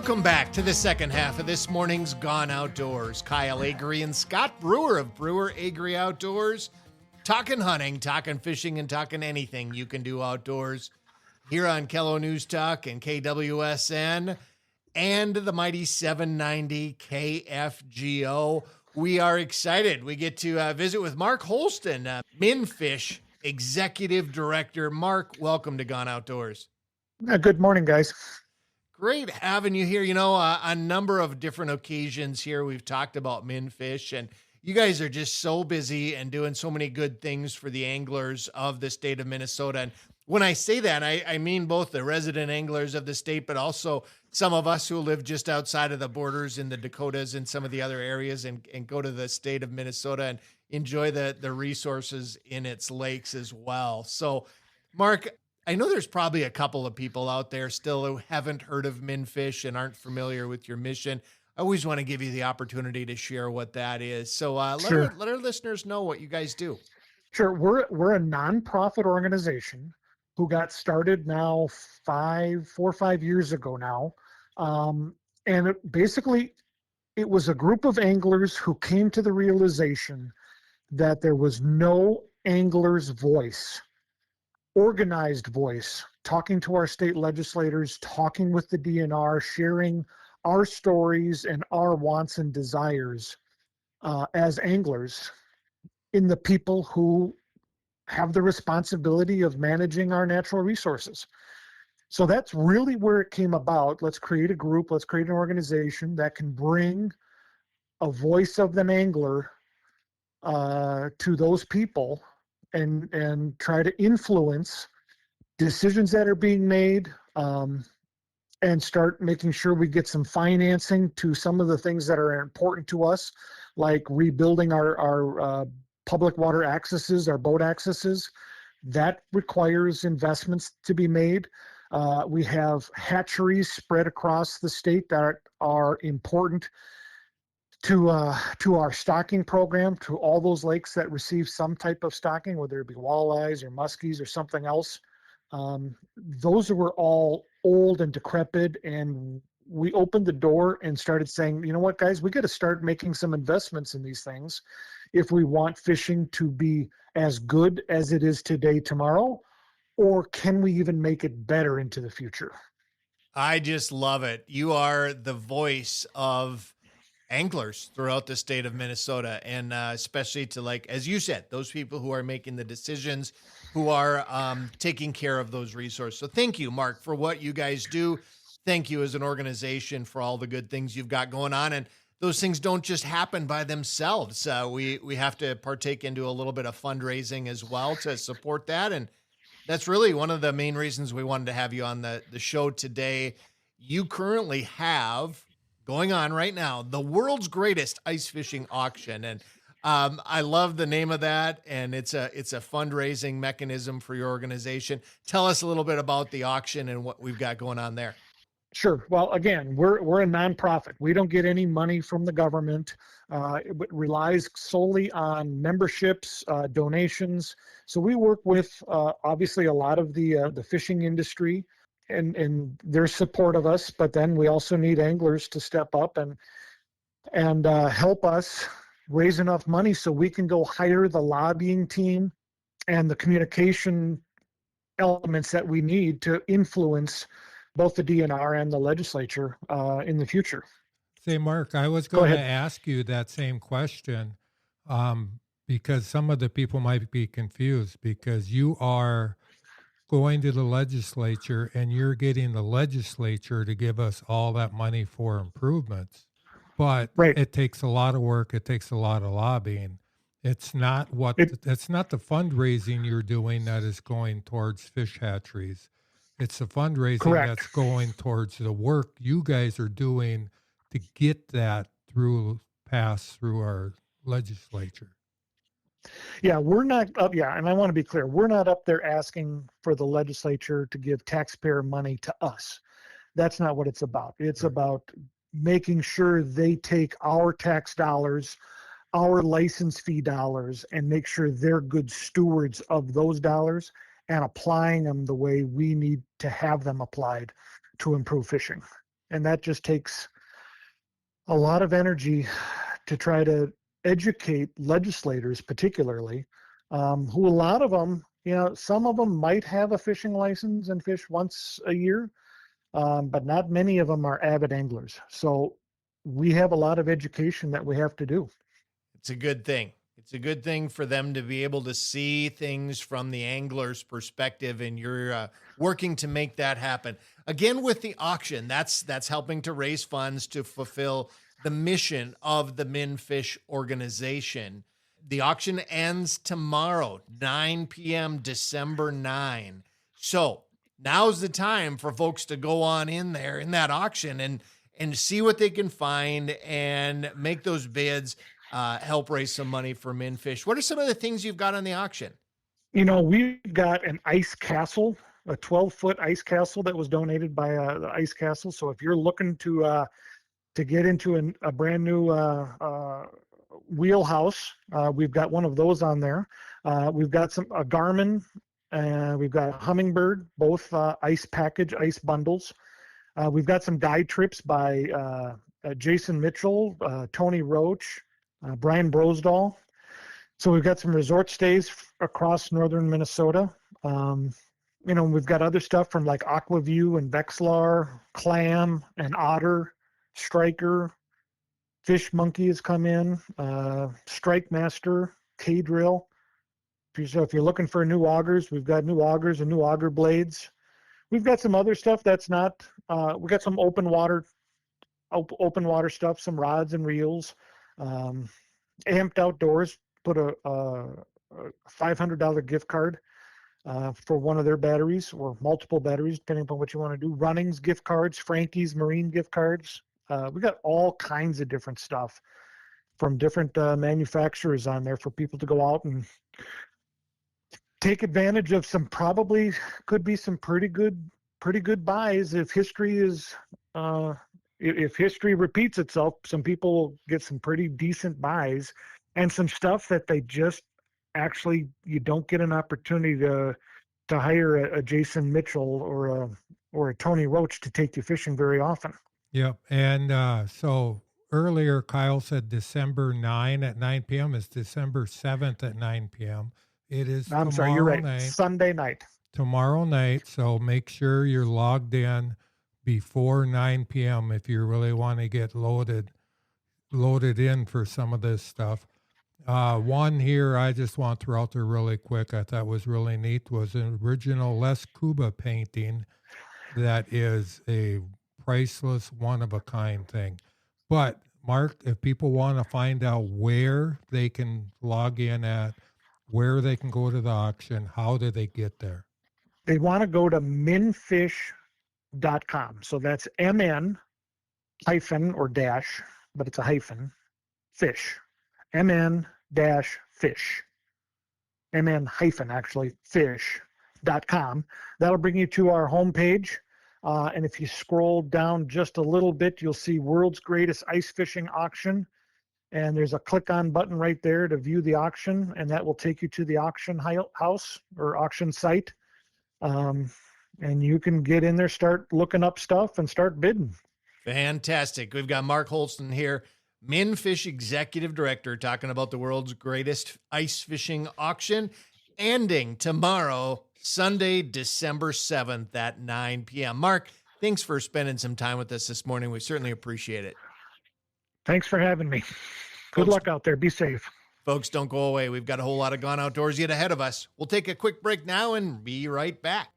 Welcome back to the second half of this morning's Gone Outdoors. Kyle Agri and Scott Brewer of Brewer Agri Outdoors, talking hunting, talking fishing, and talking anything you can do outdoors here on Kello News Talk and KWSN and the mighty 790 KFGO. We are excited. We get to visit with Mark Holsten, Minfish Executive Director. Mark, welcome to Gone Outdoors. Good morning, guys. Great having you here. You know, a number of different occasions here, we've talked about Minfish, and you guys are just so busy and doing so many good things for the anglers of the state of Minnesota. And when I say that, I mean both the resident anglers of the state, but also some of us who live just outside of the borders in the Dakotas and some of the other areas and go to the state of Minnesota and enjoy the resources in its lakes as well. So, Mark, I know there's probably a couple of people out there still who haven't heard of Minfish and aren't familiar with your mission. I always want to give you the opportunity to share what that is. So Sure. let our listeners know what you guys do. Sure. We're a nonprofit organization who got started now 4 or 5 years ago now. And it was a group of anglers who came to the realization that there was no angler's voice, organized voice, talking to our state legislators, talking with the DNR, sharing our stories and our wants and desires as anglers in the people who have the responsibility of managing our natural resources. So that's really where it came about. Let's create a group, let's create an organization that can bring a voice of the angler to those people and try to influence decisions that are being made, and start making sure we get some financing to some of the things that are important to us, like rebuilding our public water accesses, our boat accesses. That requires investments to be made. We have hatcheries spread across the state that are important to our stocking program, to all those lakes that receive some type of stocking, whether it be walleyes or muskies or something else. Those were all old and decrepit, and we opened the door and started saying, you know what, guys, we got to start making some investments in these things if we want fishing to be as good as it is today, tomorrow, or can we even make it better into the future? I just love it. You are the voice of anglers throughout the state of Minnesota, and especially to, like, as you said, those people who are making the decisions, who are taking care of those resources. So thank you, Mark, for what you guys do. Thank you as an organization for all the good things you've got going on. And those things don't just happen by themselves. We have to partake into a little bit of fundraising as well to support that. And that's really one of the main reasons we wanted to have you on the show today. You currently have going on right now the world's greatest ice fishing auction. And I love the name of that. And it's a fundraising mechanism for your organization. Tell us a little bit about the auction and what we've got going on there. Sure. Well, again, we're a nonprofit. We don't get any money from the government. It relies solely on memberships, donations. So we work with obviously a lot of the fishing industry and their support of us, but then we also need anglers to step up and help us raise enough money so we can go hire the lobbying team and the communication elements that we need to influence both the DNR and the legislature in the future. Say, Mark, I was going to ask you that same question because some of the people might be confused because you are going to the legislature and you're getting the legislature to give us all that money for improvements. But It takes a lot of work. It takes a lot of lobbying. It's not it's not the fundraising you're doing that is going towards fish hatcheries. It's the fundraising that's going towards the work you guys are doing to get that passed through our legislature. Yeah, we're not up. Yeah, and I want to be clear. We're not up there asking for the legislature to give taxpayer money to us. That's not what it's about. It's about making sure they take our tax dollars, our license fee dollars, and make sure they're good stewards of those dollars and applying them the way we need to have them applied to improve fishing. And that just takes a lot of energy to try to educate legislators, particularly, who a lot of them, some of them might have a fishing license and fish once a year, but not many of them are avid anglers. So we have a lot of education that we have to do. It's a good thing. It's a good thing for them to be able to see things from the angler's perspective, and you're working to make that happen. Again, with the auction, that's helping to raise funds to fulfill the mission of the MnFish organization. The auction ends tomorrow, 9 p.m., December 9. So now's the time for folks to go on in there in that auction and see what they can find and make those bids, help raise some money for MnFish. What are some of the things you've got on the auction? We've got an ice castle, a 12-foot ice castle that was donated by the Ice Castle. So if you're looking to get into a brand new wheelhouse, we've got one of those on there. We've got a Garmin, we've got a Humminbird, both ice package, ice bundles. We've got some guide trips by Jason Mitchell, Tony Roach, Brian Brosdahl. So we've got some resort stays across northern Minnesota. We've got other stuff from like Aquaview and Vexlar, Clam and Otter, Striker, Fish Monkey has come in, Strike Master, K-Drill. So if you're looking for new augers, we've got new augers and new auger blades. We've got some other stuff that's not, we've got some open water stuff, some rods and reels. Amped Outdoors put a $500 gift card for one of their batteries or multiple batteries, depending upon what you want to do. Runnings gift cards, Frankie's Marine gift cards. We got all kinds of different stuff from different manufacturers on there for people to go out and take advantage of. Some probably could be some pretty good buys if history is if history repeats itself. Some people will get some pretty decent buys and some stuff that they just actually, you don't get an opportunity to hire a Jason Mitchell or a Tony Roach to take you fishing very often. Yep. And so earlier, Kyle said December 9 at 9 p.m. It's December 7th at 9 p.m. It is I'm sorry, you're right. Night, Sunday night. Tomorrow night. So make sure you're logged in before 9 p.m. if you really want to get loaded in for some of this stuff. One here I just want to throw out there really quick, I thought was really neat, was an original Les Cuba painting that is a priceless, one-of-a-kind thing. But, Mark, if people want to find out where they can log in at, where they can go to the auction, how do they get there? They want to go to mnfish.com. So that's MN hyphen or dash, but it's a hyphen, fish. MN-fish. MN hyphen, actually, fish.com. That'll bring you to our homepage. And if you scroll down just a little bit, you'll see World's Greatest Ice Fishing Auction. And there's a click on button right there to view the auction. And that will take you to the auction house or auction site. And you can get in there, start looking up stuff and start bidding. Fantastic. We've got Mark Holsten here, MnFish Executive Director, talking about the World's Greatest Ice Fishing Auction, ending tomorrow, Sunday, December 7th at 9 p.m. Mark, thanks for spending some time with us this morning. We certainly appreciate it. Thanks for having me. Good luck out there. Be safe. Folks, don't go away. We've got a whole lot of Gone Outdoors yet ahead of us. We'll take a quick break now and be right back.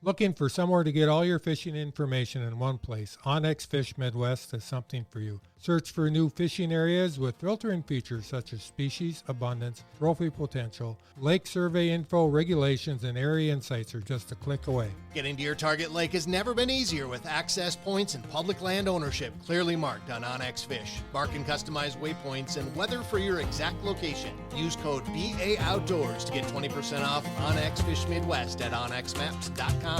Looking for somewhere to get all your fishing information in one place? Onyx Fish Midwest has something for you. Search for new fishing areas with filtering features such as species, abundance, trophy potential, lake survey info, regulations, and area insights are just a click away. Getting to your target lake has never been easier with access points and public land ownership clearly marked on Onyx Fish. Mark and customize waypoints and weather for your exact location. Use code BA Outdoors to get 20% off Onyx Fish Midwest at onyxmaps.com.